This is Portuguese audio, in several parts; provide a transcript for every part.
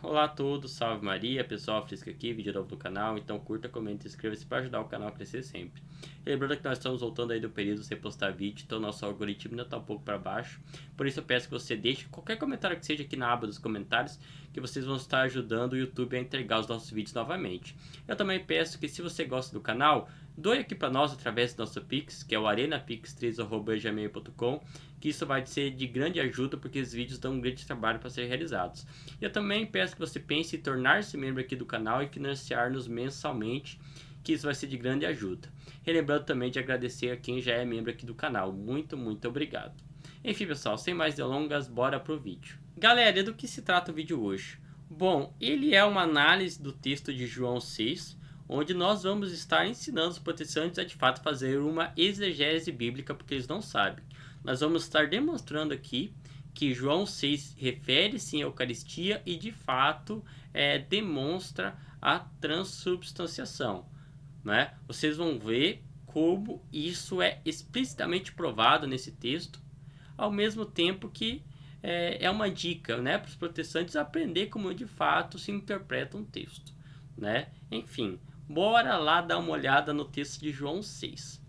Olá a todos, salve Maria, pessoal, Frisca aqui, vídeo novo do canal, então curta, comenta e inscreva-se para ajudar o canal a crescer sempre. Lembrando que nós estamos voltando aí do período sem postar vídeo, então nosso algoritmo ainda está um pouco para baixo, por isso eu peço que você deixe qualquer comentário que seja aqui na aba dos comentários, que vocês vão estar ajudando o YouTube a entregar os nossos vídeos novamente. Eu também peço que se você gosta do canal, doe aqui para nós através do nosso Pix, que é o arenapix3@gmail.com, que isso vai ser de grande ajuda porque os vídeos dão um grande trabalho para ser realizados. Eu também peço que você pense em tornar-se membro aqui do canal e financiar-nos mensalmente, que isso vai ser de grande ajuda. Relembrando também de agradecer a quem já é membro aqui do canal. Muito obrigado. Enfim, pessoal, sem mais delongas, bora pro vídeo. Galera, do que se trata o vídeo hoje? Bom, ele é uma análise do texto de João 6, onde nós vamos estar ensinando os protestantes a de fato fazer uma exegese bíblica, porque eles não sabem. Nós vamos estar demonstrando aqui que João 6 refere-se à Eucaristia e de fato demonstra a transubstanciação, né? Vocês vão ver como isso é explicitamente provado nesse texto, ao mesmo tempo que é uma dica, né, para os protestantes aprender como de fato se interpreta um texto, né? Enfim, bora lá dar uma olhada no texto de João 6.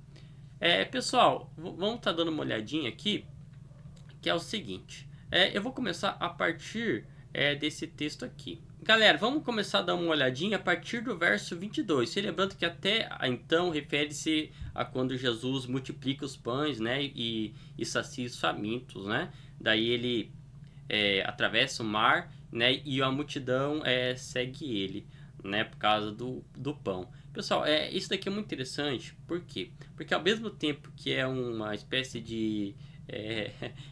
Pessoal, vamos estar dando uma olhadinha aqui, que é o seguinte. Eu vou começar a partir desse texto aqui. Galera, vamos começar a dar uma olhadinha a partir do verso 22. Se lembrando que até então refere-se a quando Jesus multiplica os pães, né, e sacia os famintos, né? Daí ele atravessa o mar, né, e a multidão segue ele, né, por causa do pão. Pessoal, isso daqui é muito interessante. Por quê? Porque ao mesmo tempo que é uma espécie de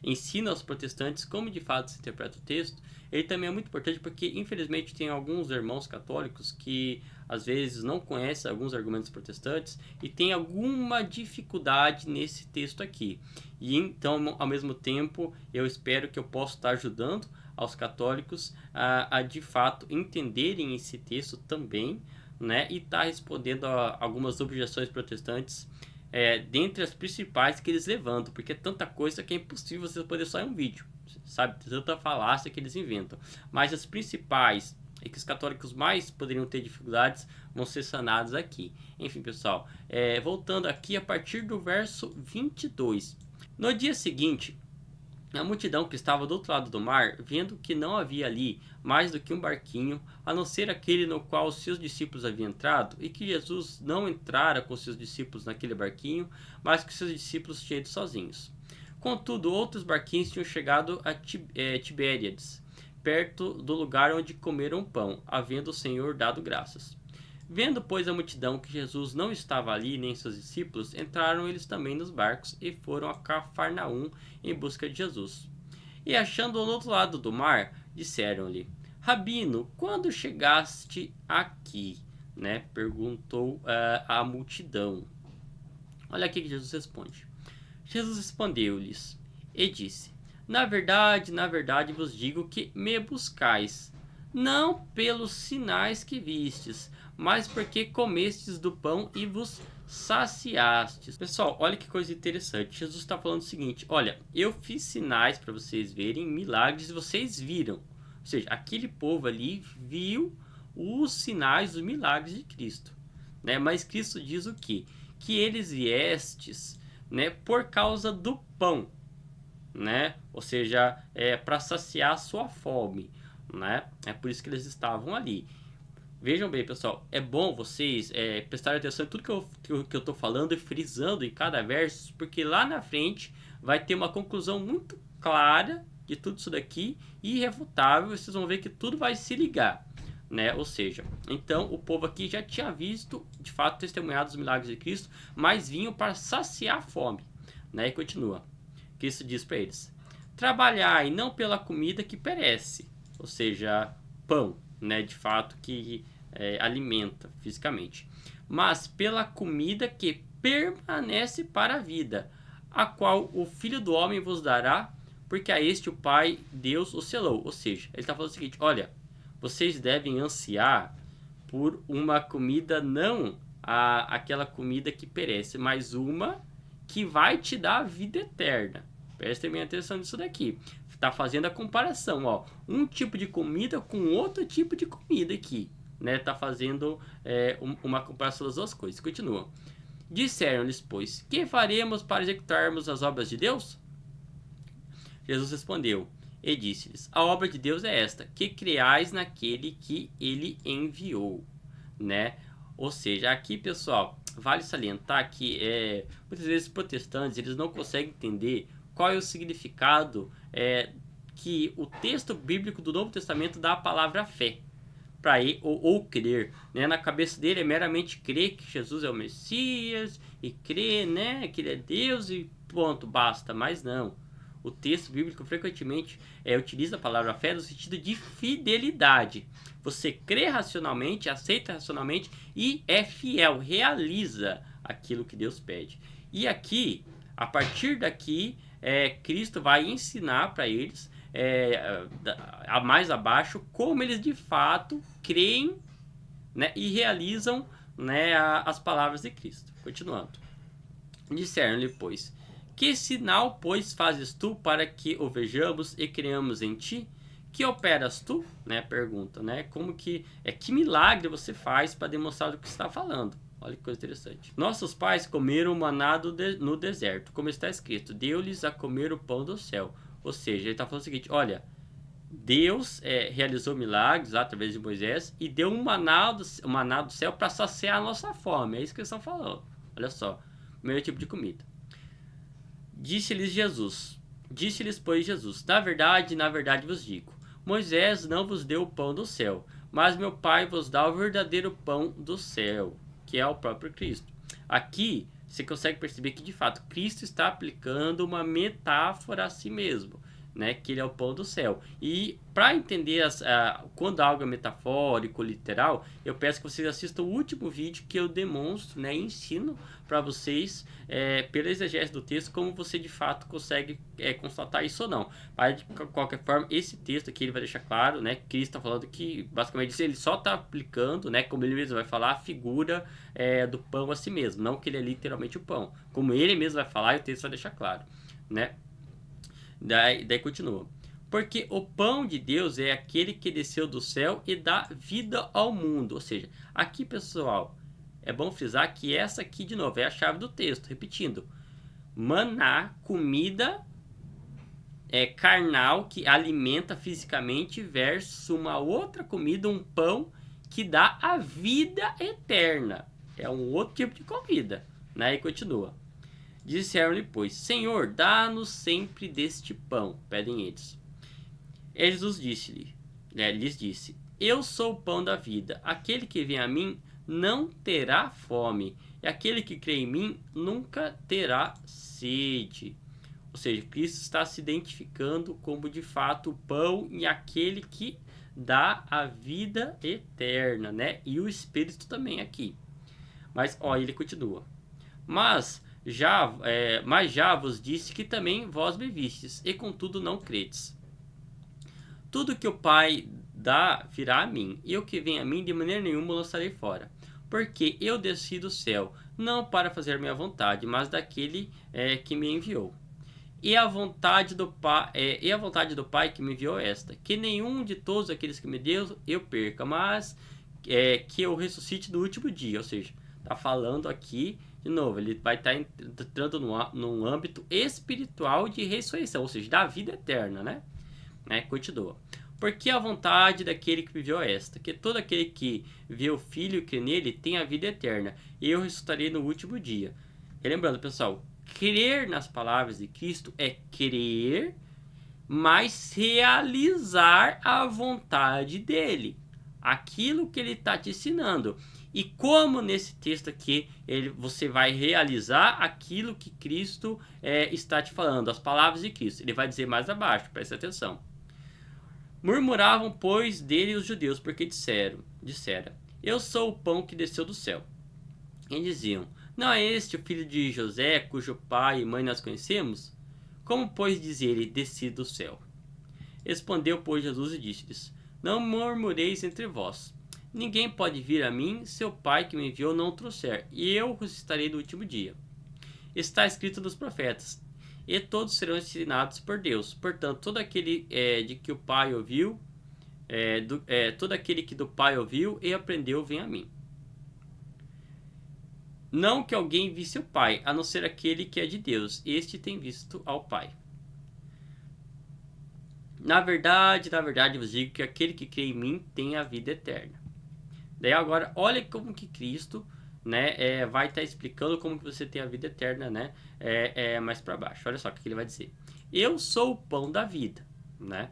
ensino aos protestantes como de fato se interpreta o texto, ele também é muito importante porque infelizmente tem alguns irmãos católicos que às vezes não conhecem alguns argumentos protestantes e tem alguma dificuldade nesse texto aqui. E então, ao mesmo tempo, eu espero que eu possa estar ajudando aos católicos a de fato entenderem esse texto também, né, e estar respondendo a algumas objeções protestantes, dentre as principais que eles levantam, porque é tanta coisa que é impossível você poder só em um vídeo, sabe? Tanta falácia que eles inventam. Mas as principais e que os católicos mais poderiam ter dificuldades vão ser sanadas aqui. Enfim, pessoal, voltando aqui a partir do verso 22. No dia seguinte, a multidão que estava do outro lado do mar, vendo que não havia ali mais do que um barquinho, a não ser aquele no qual os seus discípulos haviam entrado, e que Jesus não entrara com seus discípulos naquele barquinho, mas que seus discípulos tinham ido sozinhos. Contudo, outros barquinhos tinham chegado a Tibériades, perto do lugar onde comeram pão, havendo o Senhor dado graças. Vendo, pois, a multidão que Jesus não estava ali, nem seus discípulos, entraram eles também nos barcos e foram a Cafarnaum em busca de Jesus. E achando-o no outro lado do mar, disseram-lhe: Rabino, quando chegaste aqui? Né? Perguntou a multidão. Olha aqui que Jesus responde. Jesus respondeu-lhes e disse: na verdade vos digo que me buscais, não pelos sinais que vistes, mas porque comestes do pão e vos saciastes. Pessoal, olha que coisa interessante. Jesus está falando o seguinte: olha, eu fiz sinais para vocês verem, milagres, e vocês viram. Ou seja, aquele povo ali viu os sinais, os milagres de Cristo, né? Mas Cristo diz o quê? Que eles viestes, né, por causa do pão, né? Ou seja, para saciar a sua fome, né? É por isso que eles estavam ali. Vejam bem, pessoal, é bom vocês prestarem atenção em tudo que eu estou falando e frisando em cada verso, porque lá na frente vai ter uma conclusão muito clara de tudo isso daqui, irrefutável, vocês vão ver que tudo vai se ligar, né? Ou seja, então o povo aqui já tinha visto, de fato, testemunhado os milagres de Cristo, mas vinham para saciar a fome, né? E continua. Cristo diz para eles: trabalhai não pela comida que perece, ou seja, pão, né, de fato que alimenta fisicamente, mas pela comida que permanece para a vida, a qual o Filho do Homem vos dará, porque a este o Pai Deus o selou. Ou seja, ele está falando o seguinte: olha, vocês devem ansiar por uma comida, não aquela comida que perece, mas uma que vai te dar a vida eterna. Prestem bem atenção nisso daqui. tá fazendo a comparação, ó, um tipo de comida com outro tipo de comida aqui, né? Tá fazendo uma comparação das duas coisas. Continua. Disseram-lhes, pois, que faremos para executarmos as obras de Deus? Jesus respondeu e disse-lhes: a obra de Deus é esta, que creais naquele que ele enviou, né? Ou seja, aqui, pessoal, vale salientar que muitas vezes os protestantes eles não conseguem entender qual é o significado que o texto bíblico do Novo Testamento dá à palavra fé. Para ele, ou crer, né? Na cabeça dele é meramente crer que Jesus é o Messias e crer, né, que ele é Deus e pronto, basta. Mas não. O texto bíblico frequentemente utiliza a palavra fé no sentido de fidelidade. Você crê racionalmente, aceita racionalmente e é fiel, realiza aquilo que Deus pede. E aqui, a partir daqui, Cristo vai ensinar para eles mais abaixo como eles de fato creem, né, e realizam, né, as palavras de Cristo. Continuando. Disseram-lhe, pois, que sinal, pois, fazes tu para que o vejamos e creamos em ti? Que operas tu? Né, pergunta, né? Como que milagre você faz para demonstrar o que está falando? Olha que coisa interessante. Nossos pais comeram maná no deserto, como está escrito, deu-lhes a comer o pão do céu. Ou seja, ele está falando o seguinte, olha, Deus realizou milagres lá através de Moisés e deu um maná do céu para saciar a nossa fome. É isso que eles estão falando. Olha só, o mesmo tipo de comida. Disse-lhes, pois, Jesus, na verdade vos digo, Moisés não vos deu o pão do céu, mas meu Pai vos dá o verdadeiro pão do céu, que é o próprio Cristo. Aqui, você consegue perceber que, de fato, Cristo está aplicando uma metáfora a si mesmo, né? Que ele é o pão do céu. E para entender quando algo é metafórico, literal, eu peço que vocês assistam o último vídeo que eu demonstro, né? Ensino para vocês, pela exegese do texto, como você de fato consegue constatar isso ou não. Mas, de qualquer forma, esse texto aqui ele vai deixar claro, né? Que Cristo está falando que, basicamente, ele só está aplicando, né? Como ele mesmo vai falar, a figura do pão a si mesmo. Não que ele é literalmente o pão. Como ele mesmo vai falar, e o texto vai deixar claro, né? Daí continua. Porque o pão de Deus é aquele que desceu do céu e dá vida ao mundo. Ou seja, aqui, pessoal, é bom frisar que essa aqui, de novo, é a chave do texto. Repetindo. Maná, comida carnal que alimenta fisicamente versus uma outra comida, um pão que dá a vida eterna. É um outro tipo de comida. Né? E continua. Disseram-lhe, pois, Senhor, dá-nos sempre deste pão, pedem eles. E Jesus lhes disse, eu sou o pão da vida, aquele que vem a mim não terá fome, e aquele que crê em mim nunca terá sede. Ou seja, Cristo está se identificando como de fato o pão e aquele que dá a vida eterna, né? E o Espírito também aqui. Mas, ele continua. Mas já vos disse que também vós me vistes, e contudo não credes. Tudo que o Pai dá virá a mim, e o que vem a mim de maneira nenhuma lançarei fora. Porque eu desci do céu, não para fazer minha vontade, mas daquele que me enviou. E a vontade do Pai que me enviou é esta, que nenhum de todos aqueles que me deu eu perca, mas que eu ressuscite no último dia. Ou seja, está falando aqui, de novo, ele vai estar entrando num âmbito espiritual de ressurreição, ou seja, da vida eterna, né? Continua. Porque a vontade daquele que me enviou é esta, que todo aquele que vê o Filho e crê nele tem a vida eterna, e eu ressuscitarei no último dia. E lembrando, pessoal, crer nas palavras de Cristo é crer, mas realizar a vontade dele, aquilo que ele está te ensinando. E como nesse texto aqui você vai realizar aquilo que Cristo está te falando, as palavras de Cristo. Ele vai dizer mais abaixo, preste atenção. Murmuravam, pois, dele os judeus, porque dissera, eu sou o pão que desceu do céu. E diziam, não é este o filho de José, cujo pai e mãe nós conhecemos? Como, pois, diz ele, desci do céu? Respondeu, pois, Jesus e disse-lhes, não murmureis entre vós. Ninguém pode vir a mim se o Pai que me enviou não o trouxer, e eu ressuscitarei no último dia. Está escrito nos profetas, e todos serão ensinados por Deus. Portanto, todo aquele de que o Pai ouviu, todo aquele que do Pai ouviu e aprendeu, vem a mim. Não que alguém visse o Pai, a não ser aquele que é de Deus. Este tem visto ao Pai. Na verdade, vos digo que aquele que crê em mim tem a vida eterna. Daí agora, olha como que Cristo, né, vai estar explicando como que você tem a vida eterna, né, mais para baixo. Olha só o que ele vai dizer. Eu sou o pão da vida, né?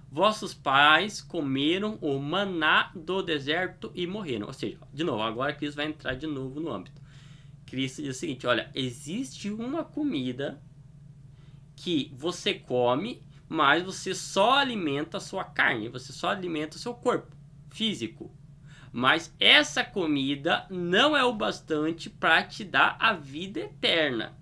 Vossos pais comeram o maná do deserto e morreram. Ou seja, de novo, agora Cristo vai entrar de novo no âmbito. Cristo diz o seguinte, olha, existe uma comida que você come, mas você só alimenta a sua carne, você só alimenta o seu corpo físico. Mas essa comida não é o bastante para te dar a vida eterna.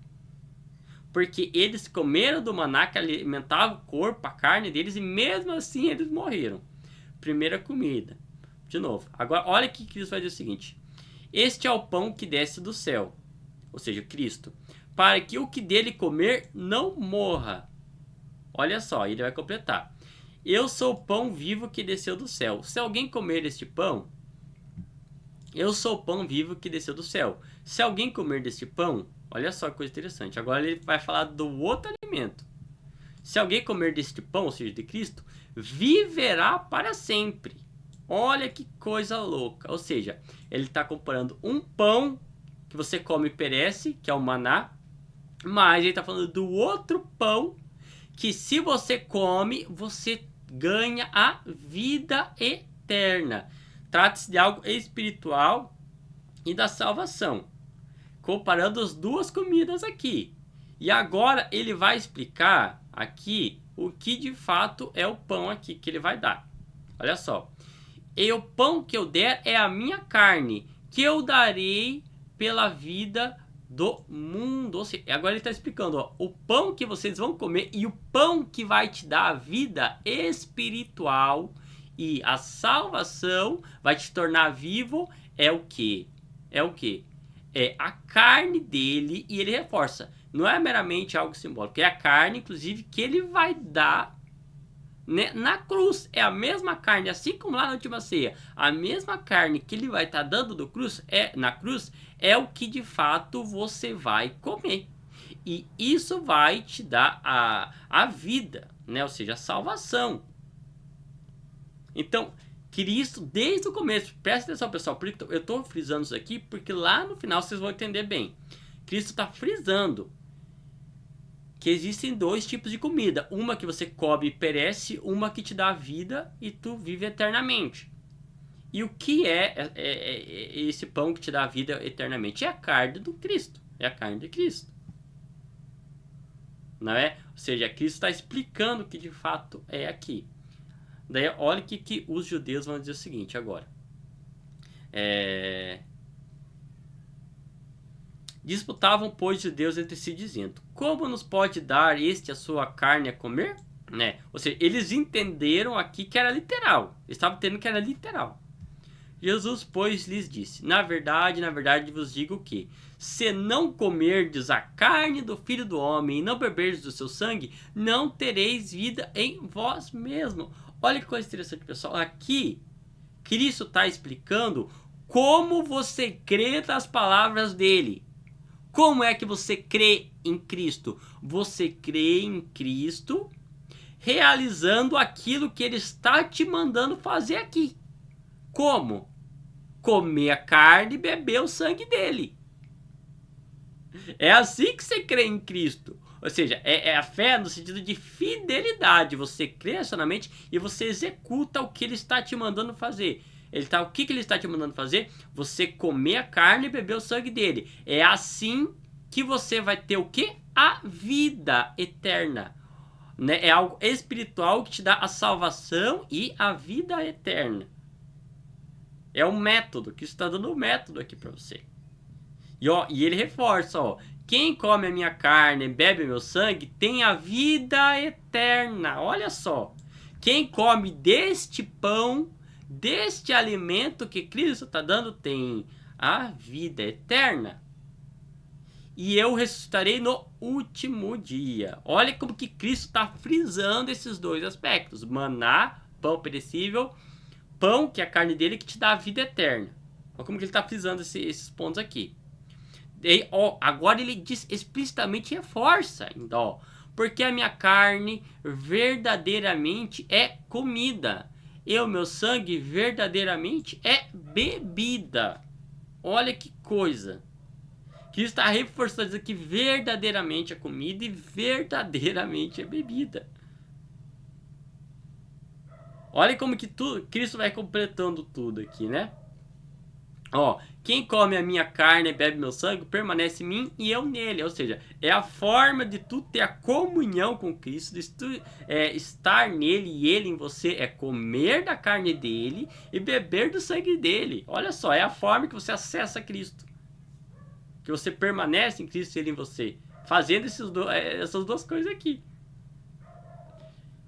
Porque eles comeram do maná que alimentava o corpo, a carne deles, e mesmo assim eles morreram. Primeira comida. De novo. Agora, olha que Cristo vai dizer o seguinte. Este é o pão que desce do céu. Ou seja, Cristo. Para que o que dele comer não morra. Olha só, ele vai completar. Eu sou o pão vivo que desceu do céu. Se alguém comer este pão, eu sou o pão vivo que desceu do céu. Se alguém comer deste pão, olha só que coisa interessante. Agora ele vai falar do outro alimento. Se alguém comer deste pão, ou seja, de Cristo, viverá para sempre. Olha que coisa louca. Ou seja, ele está comparando um pão que você come e perece, que é o maná, mas ele está falando do outro pão que se você come, você ganha a vida eterna. Trata-se de algo espiritual e da salvação. Comparando as duas comidas aqui. E agora ele vai explicar aqui o que de fato é o pão aqui que ele vai dar. Olha só. E o pão que eu der é a minha carne, que eu darei pela vida do mundo. Ou seja, agora ele está explicando, ó, o pão que vocês vão comer e o pão que vai te dar a vida espiritual e a salvação, vai te tornar vivo, é o quê? É o quê? É a carne dele, e ele reforça, não é meramente algo simbólico, é a carne, inclusive, que ele vai dar, né, na cruz. É a mesma carne, assim como lá na última ceia, a mesma carne que ele vai estar dando na cruz, é o que de fato você vai comer. E isso vai te dar a vida, né? Ou seja, a salvação. Então, Cristo, desde o começo, presta atenção, pessoal, porque eu estou frisando isso aqui, porque lá no final vocês vão entender bem. Cristo está frisando que existem dois tipos de comida. Uma que você come e perece, uma que te dá vida e tu vive eternamente. E o que é esse pão que te dá vida eternamente? É a carne do Cristo. É a carne de Cristo. Não é? Ou seja, Cristo está explicando o que de fato é aqui. Daí, olha o que os judeus vão dizer o seguinte agora. Disputavam, pois, os judeus entre si, dizendo: como nos pode dar este a sua carne a comer? Né? Ou seja, eles entenderam aqui que era literal. Eles estavam entendendo que era literal. Jesus, pois, lhes disse: na verdade vos digo que, se não comerdes a carne do Filho do Homem e não beberdes do seu sangue, não tereis vida em vós mesmos. Olha que coisa interessante, pessoal. Aqui, Cristo está explicando como você crê nas palavras dele. Como é que você crê em Cristo? Você crê em Cristo realizando aquilo que ele está te mandando fazer aqui. Como? Comer a carne e beber o sangue dele. É assim que você crê em Cristo. Ou seja, é a fé no sentido de fidelidade. Você crê racionalmente e você executa o que ele está te mandando fazer. O que ele está te mandando fazer? Você comer a carne e beber o sangue dele. É assim que você vai ter o quê? A vida eterna. Né? É algo espiritual que te dá a salvação e a vida eterna. É um método, que está dando um método aqui para você. E ele reforça, ó. Quem come a minha carne e bebe meu sangue tem a vida eterna. Olha só. Quem come deste pão, deste alimento que Cristo está dando, tem a vida eterna. e eu ressuscitarei no último dia. Olha como que Cristo está frisando esses dois aspectos. Maná, pão perecível, pão, que é a carne dele, que te dá a vida eterna. Olha como que ele está frisando esses pontos aqui. E, ó, agora ele diz explicitamente, reforça ainda, ó, porque a minha carne verdadeiramente é comida, e o meu sangue verdadeiramente é bebida. Olha que coisa. Que está reforçando, dizendo que verdadeiramente é comida e verdadeiramente é bebida. Olha como que Cristo vai completando tudo aqui, né? Ó, quem come a minha carne e bebe meu sangue, permanece em mim e eu nele. Ou seja, é a forma de tu ter a comunhão com Cristo, de tu estar nele e ele em você, é comer da carne dele e beber do sangue dele. Olha só, é a forma que você acessa Cristo. Que você permanece em Cristo e ele em você. Fazendo essas duas coisas aqui.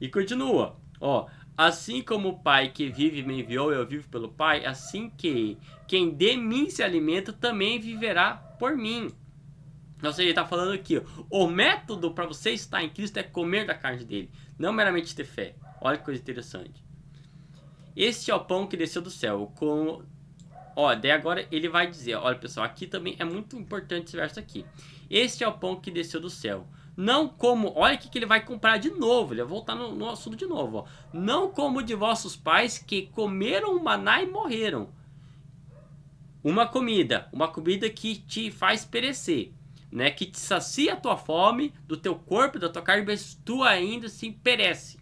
E continua, ó. Assim como o Pai que vive me enviou, eu vivo pelo Pai, assim que quem de mim se alimenta também viverá por mim. Ou seja, ele está falando aqui, ó, o método para você estar em Cristo é comer da carne dele, não meramente ter fé. Olha que coisa interessante. Este é o pão que desceu do céu. Daí agora ele vai dizer, olha pessoal, aqui também é muito importante esse verso aqui. Este é o pão que desceu do céu. Não como, olha o que ele vai comparar de novo, ele vai voltar no assunto de novo, ó. Não como de vossos pais que comeram o maná e morreram. Uma comida que te faz perecer, né? Que te sacia a tua fome, do teu corpo, da tua carne, mas tu ainda assim perece.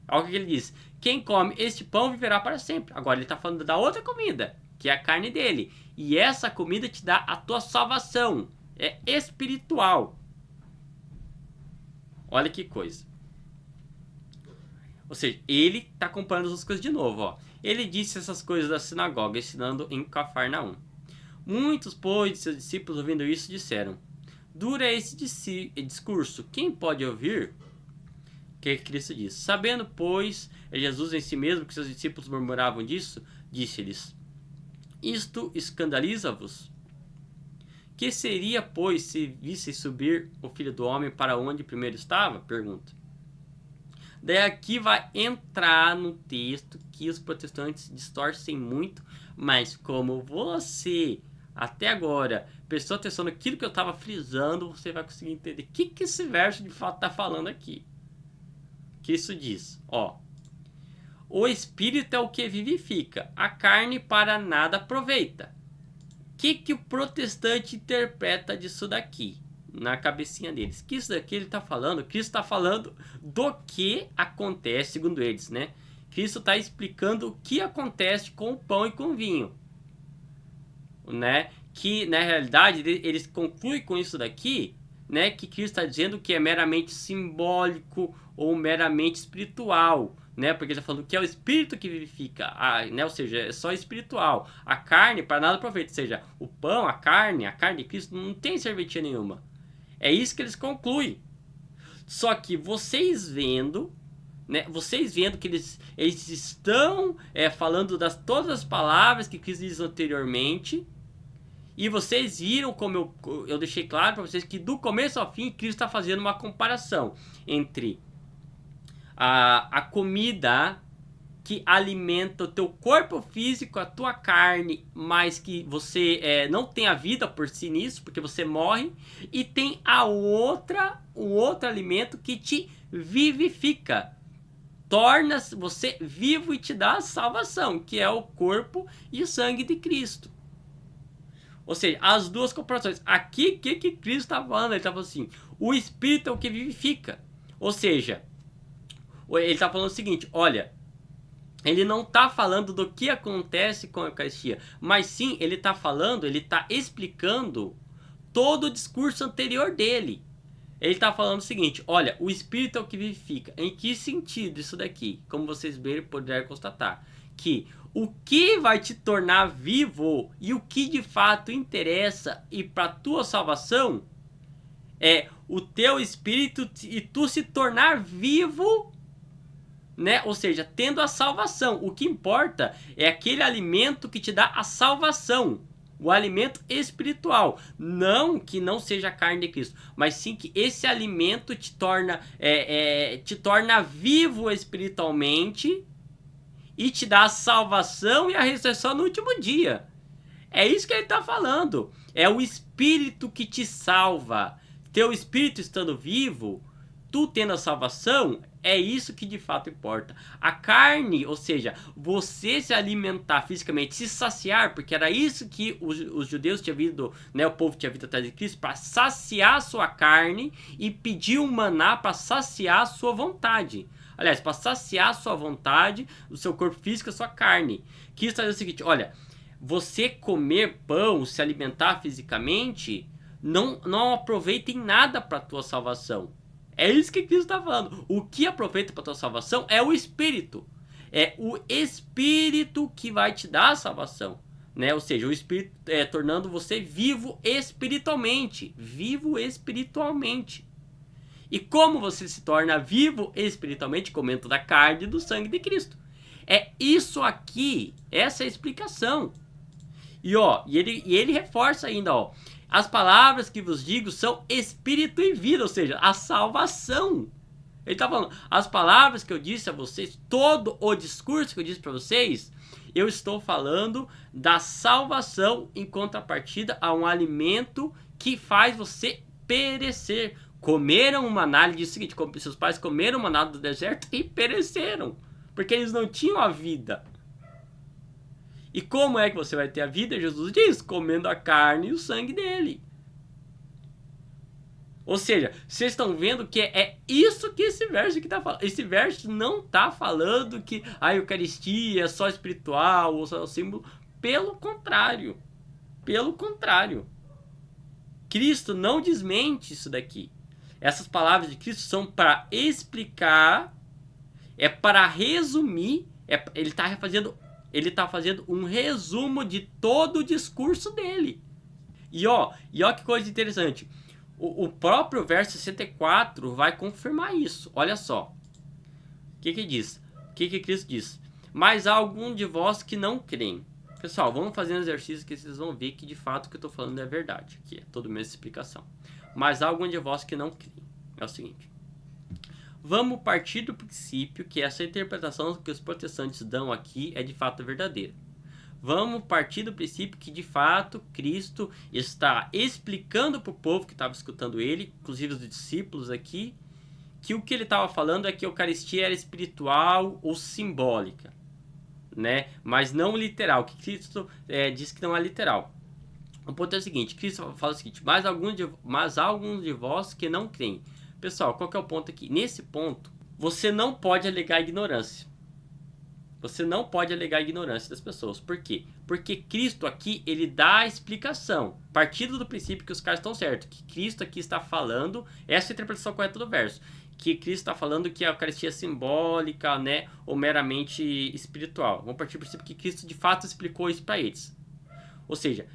Olha o que ele diz. Quem come este pão viverá para sempre. Agora ele está falando da outra comida, que é a carne dele. E essa comida te dá a tua salvação. É espiritual. Olha que coisa. Ou seja, ele está comparando as coisas de novo. Ó. Ele disse essas coisas da sinagoga, ensinando em Cafarnaum. Muitos, pois, de seus discípulos, ouvindo isso, disseram: dura esse discurso, quem pode ouvir? Que Cristo diz. Sabendo, pois, Jesus em si mesmo que seus discípulos murmuravam disso, disse-lhes: isto escandaliza-vos? Que seria, pois, se visse subir o Filho do Homem para onde primeiro estava? Pergunta. Daí aqui vai entrar no texto que os protestantes distorcem muito, mas como você, até agora, prestou atenção naquilo que eu estava frisando, você vai conseguir entender o que esse verso de fato está falando aqui. Que isso diz, ó. O Espírito é o que vivifica, a carne para nada aproveita. O que o protestante interpreta disso daqui? Na cabecinha deles. Que isso daqui ele está falando? Cristo está falando do que acontece, segundo eles, né? Cristo está explicando o que acontece com o pão e com o vinho. Né? Que, na realidade, eles concluem com isso daqui, né? Que Cristo está dizendo que é meramente simbólico ou meramente espiritual. Né? Porque ele está falando que é o Espírito que vivifica, né? Ou seja, é só espiritual. A carne para nada aproveita. Ou seja, o pão, a carne de Cristo não tem serventia nenhuma. É isso que eles concluem. Só que vocês vendo, né? Vocês vendo que eles estão falando todas as palavras que Cristo diz anteriormente. E vocês viram, como eu deixei claro para vocês, que do começo ao fim Cristo está fazendo uma comparação entre a comida que alimenta o teu corpo físico, a tua carne, mas que você não tem a vida por si nisso, porque você morre, e tem o outro alimento que te vivifica, torna você vivo e te dá a salvação, que é o corpo e o sangue de Cristo. Ou seja, as duas comparações. Aqui, o que Cristo está falando? Ele está falando assim, o Espírito é o que vivifica. Ou seja, ele está falando o seguinte, olha, ele não está falando do que acontece com a Eucaristia, mas sim, ele está explicando todo o discurso anterior dele. Ele está falando o seguinte, olha, o Espírito é o que vivifica. Em que sentido isso daqui? Como vocês puderam constatar, que o que vai te tornar vivo e o que de fato interessa e para a tua salvação é o teu espírito e tu se tornar vivo, né? Ou seja, tendo a salvação. O que importa é aquele alimento que te dá a salvação. O alimento espiritual. Não que não seja a carne de Cristo, mas sim que esse alimento te torna vivo espiritualmente e te dá a salvação e a ressurreição no último dia. É isso que ele está falando. É o Espírito que te salva. Teu Espírito estando vivo, tu tendo a salvação, é isso que de fato importa. A carne, ou seja, você se alimentar fisicamente, se saciar, porque era isso que os judeus tinham vindo, né, o povo tinha vindo atrás de Cristo, para saciar a sua carne e pedir um maná para saciar a sua vontade. Aliás, para saciar a sua vontade, o seu corpo físico, a sua carne. Cristo está dizendo o seguinte, olha, você comer pão, se alimentar fisicamente, não aproveita em nada para a tua salvação. É isso que Cristo está falando. O que aproveita para a tua salvação é o Espírito. É o Espírito que vai te dar a salvação. Né? Ou seja, o Espírito tornando você vivo espiritualmente. Vivo espiritualmente. E como você se torna vivo espiritualmente? Comendo da carne e do sangue de Cristo. É isso aqui. Essa é a explicação. E ele reforça ainda, ó. As palavras que vos digo são espírito e vida, ou seja, a salvação. Ele está falando, as palavras que eu disse a vocês, todo o discurso que eu disse para vocês, eu estou falando da salvação em contrapartida a um alimento que faz você perecer. Comeram um maná, ele disse o seguinte, seus pais comeram um maná do deserto e pereceram, porque eles não tinham a vida. E como é que você vai ter a vida? Jesus diz, comendo a carne e o sangue dele. Ou seja, vocês estão vendo que é isso que esse verso aqui está falando. Esse verso não está falando que a Eucaristia é só espiritual ou só símbolo. Pelo contrário. Pelo contrário. Cristo não desmente isso daqui. Essas palavras de Cristo são para explicar, é para resumir, ele está fazendo um resumo de todo o discurso dele. E ó que coisa interessante. O próprio verso 64 vai confirmar isso. Olha só. O que diz? O que Cristo diz? Mas há algum de vós que não creem. Pessoal, vamos fazer um exercício que vocês vão ver que de fato o que eu estou falando é verdade. Que é toda a minha explicação. Mas há algum de vós que não creem. É o seguinte. Vamos partir do princípio que essa interpretação que os protestantes dão aqui é de fato verdadeira. Vamos partir do princípio que de fato Cristo está explicando para o povo que estava escutando ele, inclusive os discípulos aqui, que o que ele estava falando é que a Eucaristia era espiritual ou simbólica, né? Mas não literal, que Cristo diz que não é literal. O ponto é o seguinte, Cristo fala o seguinte, mas há alguns de vós que não creem. Pessoal, qual que é o ponto aqui? Nesse ponto, você não pode alegar ignorância. Você não pode alegar ignorância das pessoas. Por quê? Porque Cristo aqui, ele dá a explicação. Partindo do princípio que os caras estão certos. Que Cristo aqui está falando, essa é a interpretação correta do verso. Que Cristo está falando que a Eucaristia é simbólica, né? Ou meramente espiritual. Vamos partir do princípio que Cristo de fato explicou isso para eles. Ou seja,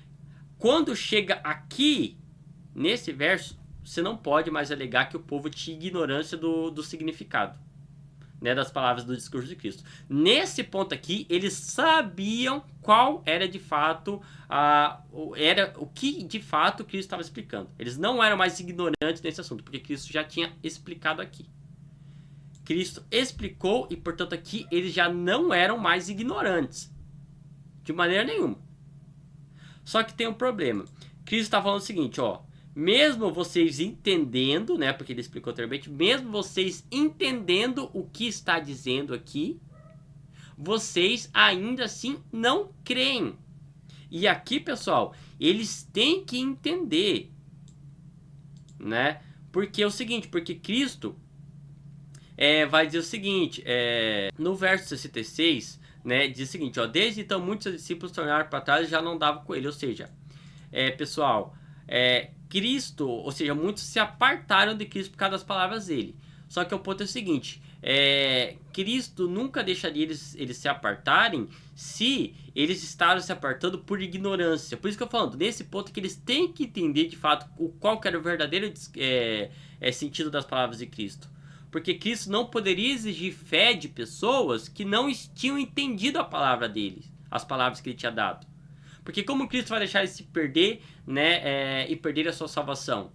quando chega aqui, nesse verso, você não pode mais alegar que o povo tinha ignorância do significado, né, das palavras do discurso de Cristo. Nesse ponto aqui, eles sabiam qual era de fato o que de fato Cristo estava explicando. Eles não eram mais ignorantes nesse assunto, porque Cristo já tinha explicado aqui. Cristo explicou e, portanto, aqui eles já não eram mais ignorantes. De maneira nenhuma. Só que tem um problema. Cristo está falando o seguinte, ó. Mesmo vocês entendendo, né, porque ele explicou anteriormente, mesmo vocês entendendo o que está dizendo aqui, vocês ainda assim não creem. E aqui, pessoal, eles têm que entender, né? Porque é o seguinte, porque Cristo vai dizer o seguinte, no verso 66, né, diz o seguinte, ó, desde então muitos discípulos tornaram para trás e já não davam com ele, ou seja, pessoal, Cristo, ou seja, muitos se apartaram de Cristo por causa das palavras dele. Só que o ponto é o seguinte, Cristo nunca deixaria eles se apartarem se eles estavam se apartando por ignorância. Por isso que eu falo, nesse ponto que eles têm que entender de fato qual que era o verdadeiro sentido das palavras de Cristo. Porque Cristo não poderia exigir fé de pessoas que não tinham entendido a palavra dele, as palavras que ele tinha dado. Porque como Cristo vai deixar eles se perder, né, e perder a sua salvação?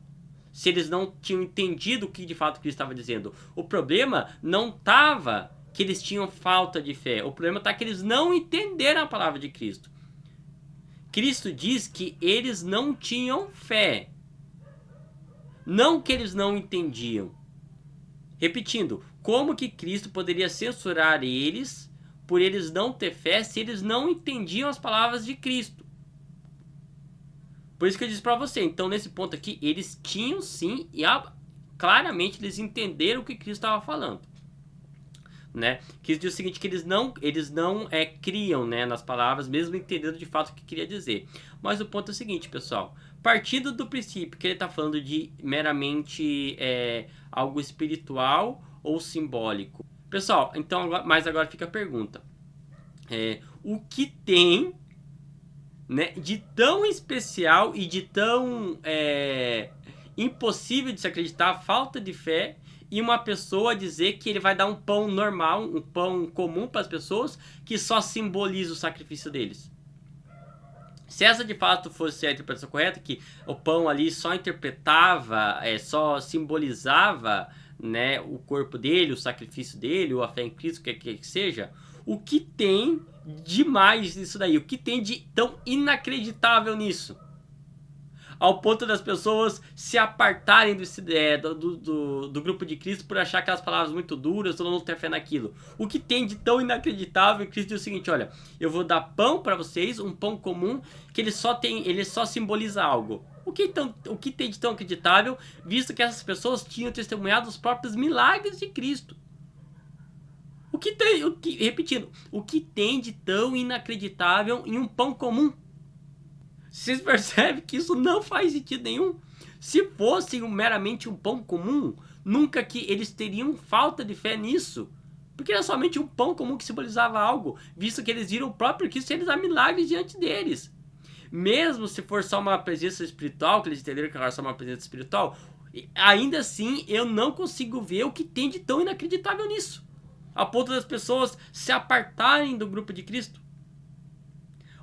Se eles não tinham entendido o que de fato Cristo estava dizendo. O problema não estava que eles tinham falta de fé. O problema está que eles não entenderam a palavra de Cristo. Cristo diz que eles não tinham fé. Não que eles não entendiam. Repetindo, como que Cristo poderia censurar eles por eles não ter fé se eles não entendiam as palavras de Cristo? Por isso que eu disse para você. Então, nesse ponto aqui, eles tinham sim, e claramente eles entenderam o que Cristo estava falando. Né? Cristo diz o seguinte, que eles não criam, né, nas palavras, mesmo entendendo de fato o que queria dizer. Mas o ponto é o seguinte, pessoal. Partindo do princípio que ele está falando de meramente algo espiritual ou simbólico. Pessoal, então, mas agora fica a pergunta. O que tem, né, de tão especial e de tão impossível de se acreditar, falta de fé, e uma pessoa dizer que ele vai dar um pão normal, um pão comum para as pessoas, que só simboliza o sacrifício deles? Se essa de fato fosse a interpretação correta, que o pão ali só interpretava, só simbolizava, né, o corpo dele, o sacrifício dele, ou a fé em Cristo, o que quer que seja, o que tem demais nisso daí? O que tem de tão inacreditável nisso? Ao ponto das pessoas se apartarem do grupo de Cristo por achar aquelas palavras muito duras, todo mundo tem fé naquilo. O que tem de tão inacreditável? Cristo diz o seguinte, olha, eu vou dar pão para vocês, um pão comum, que ele só simboliza algo. O que tem de tão acreditável, visto que essas pessoas tinham testemunhado os próprios milagres de Cristo? Repetindo, o que tem de tão inacreditável em um pão comum? Vocês percebem que isso não faz sentido nenhum? Se fosse meramente um pão comum, nunca que eles teriam falta de fé nisso. Porque era somente um pão comum que simbolizava algo, visto que eles viram o próprio Cristo realizar milagres diante deles. Mesmo se for só uma presença espiritual, que eles entenderam que era só uma presença espiritual, ainda assim eu não consigo ver o que tem de tão inacreditável nisso, a ponto das pessoas se apartarem do grupo de Cristo.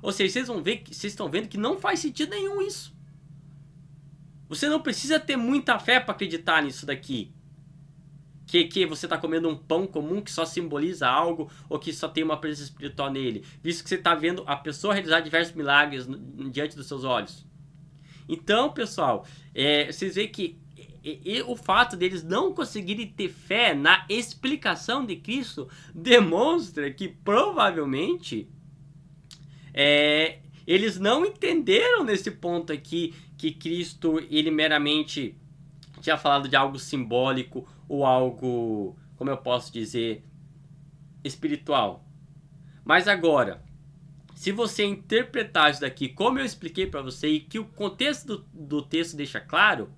Ou seja, vocês estão vendo que não faz sentido nenhum isso. Você não precisa ter muita fé para acreditar nisso daqui. Que você está comendo um pão comum que só simboliza algo ou que só tem uma presença espiritual nele. Visto que você está vendo a pessoa realizar diversos milagres diante dos seus olhos. Então, pessoal, vocês veem que o fato deles não conseguirem ter fé na explicação de Cristo demonstra que provavelmente eles não entenderam nesse ponto aqui que Cristo ele meramente tinha falado de algo simbólico ou algo, como eu posso dizer, espiritual. Mas agora, se você interpretar isso daqui como eu expliquei para você e que o contexto do texto deixa claro,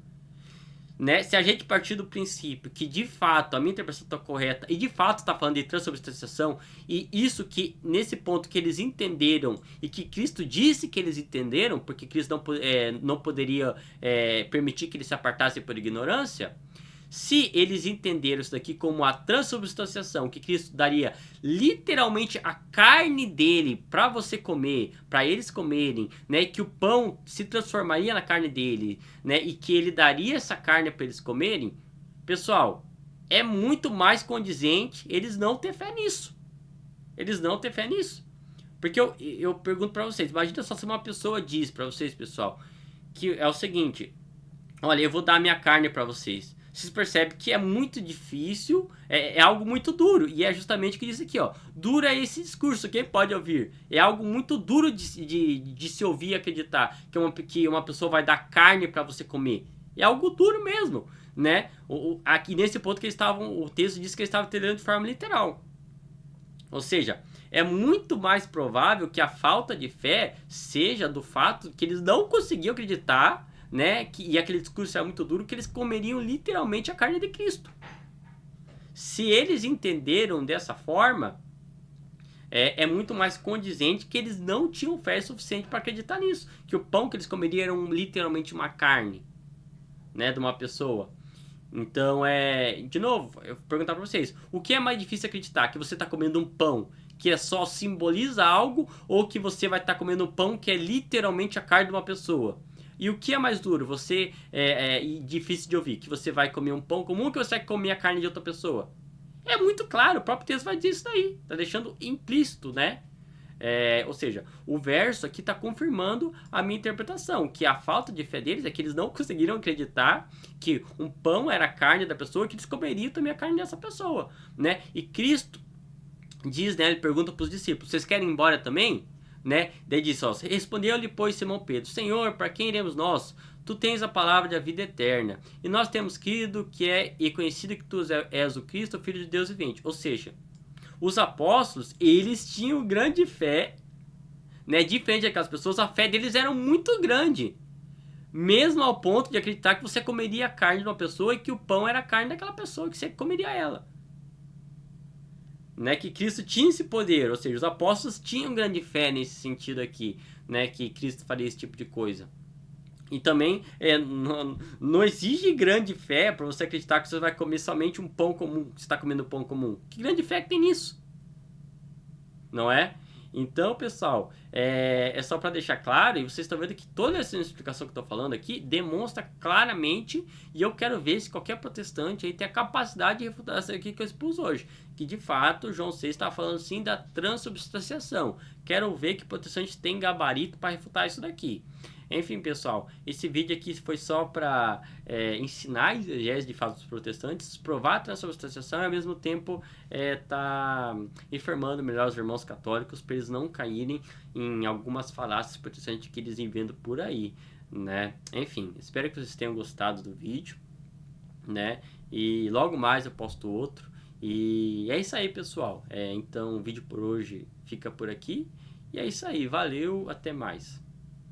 né? Se a gente partir do princípio que de fato a minha interpretação está correta e de fato está falando de transubstanciação, e isso que nesse ponto que eles entenderam e que Cristo disse que eles entenderam, porque Cristo não poderia permitir que eles se apartassem por ignorância. Se eles entenderam isso daqui como a transubstanciação, que Cristo daria literalmente a carne dele para você comer, para eles comerem, né, que o pão se transformaria na carne dele, né, e que ele daria essa carne para eles comerem, pessoal, é muito mais condizente eles não ter fé nisso. Eles não ter fé nisso. Porque eu pergunto para vocês, imagina só se uma pessoa diz para vocês, pessoal, que é o seguinte, olha, eu vou dar a minha carne para vocês. Vocês percebem que é muito difícil, é algo muito duro. E é justamente o que diz aqui, ó. Duro é esse discurso, quem pode ouvir? É algo muito duro de se ouvir e acreditar. Que uma pessoa vai dar carne para você comer. É algo duro mesmo, né? Aqui nesse ponto que o texto diz que eles estavam entendendo de forma literal. Ou seja, é muito mais provável que a falta de fé seja do fato que eles não conseguiam acreditar, né, e aquele discurso é muito duro, que eles comeriam literalmente a carne de Cristo. Se eles entenderam dessa forma, é muito mais condizente que eles não tinham fé suficiente para acreditar nisso, que o pão que eles comeriam era literalmente uma carne, né, de uma pessoa. Então, de novo, eu vou perguntar para vocês, o que é mais difícil acreditar? Que você está comendo um pão que é só simboliza algo, ou que você vai estar comendo um pão que é literalmente a carne de uma pessoa. E o que é mais duro? Você e difícil de ouvir, que você vai comer um pão comum, que você vai comer a carne de outra pessoa. É muito claro, o próprio texto vai dizer isso daí, tá deixando implícito, né? Ou seja, o verso aqui está confirmando a minha interpretação, que a falta de fé deles é que eles não conseguiram acreditar que um pão era a carne da pessoa, que eles comeriam também a carne dessa pessoa, né? E Cristo diz, né, ele pergunta para os discípulos, vocês querem ir embora também? Né? Daí disse, ó, respondeu-lhe, pois, Simão Pedro, Senhor, para quem iremos nós? Tu tens a palavra da vida eterna, e nós temos crido que e conhecido que tu és o Cristo, o Filho de Deus vivente. Ou seja, os apóstolos, eles tinham grande fé, né? Diferente daquelas pessoas, a fé deles era muito grande. Mesmo ao ponto de acreditar que você comeria a carne de uma pessoa e que o pão era a carne daquela pessoa, que você comeria ela. Né? Que Cristo tinha esse poder, ou seja, os apóstolos tinham grande fé nesse sentido aqui, né? Que Cristo faria esse tipo de coisa. E também não exige grande fé para você acreditar que você vai comer somente um pão comum, que você está comendo pão comum. Que grande fé que tem nisso? Não é? Então, pessoal, é só para deixar claro, e vocês estão vendo que toda essa explicação que eu estou falando aqui demonstra claramente, e eu quero ver se qualquer protestante aí tem a capacidade de refutar isso aqui que eu expus hoje, que de fato João 6 está falando sim da transubstanciação. Quero ver que protestante tem gabarito para refutar isso daqui. Enfim, pessoal, esse vídeo aqui foi só para ensinar a exegese de fatos protestantes, provar a transubstanciação e ao mesmo tempo tá informando melhor os irmãos católicos para eles não caírem em algumas falácias protestantes que eles inventam por aí, né? Enfim, espero que vocês tenham gostado do vídeo, né? E logo mais eu posto outro. E é isso aí, pessoal. Então o vídeo por hoje fica por aqui. E é isso aí, valeu, até mais.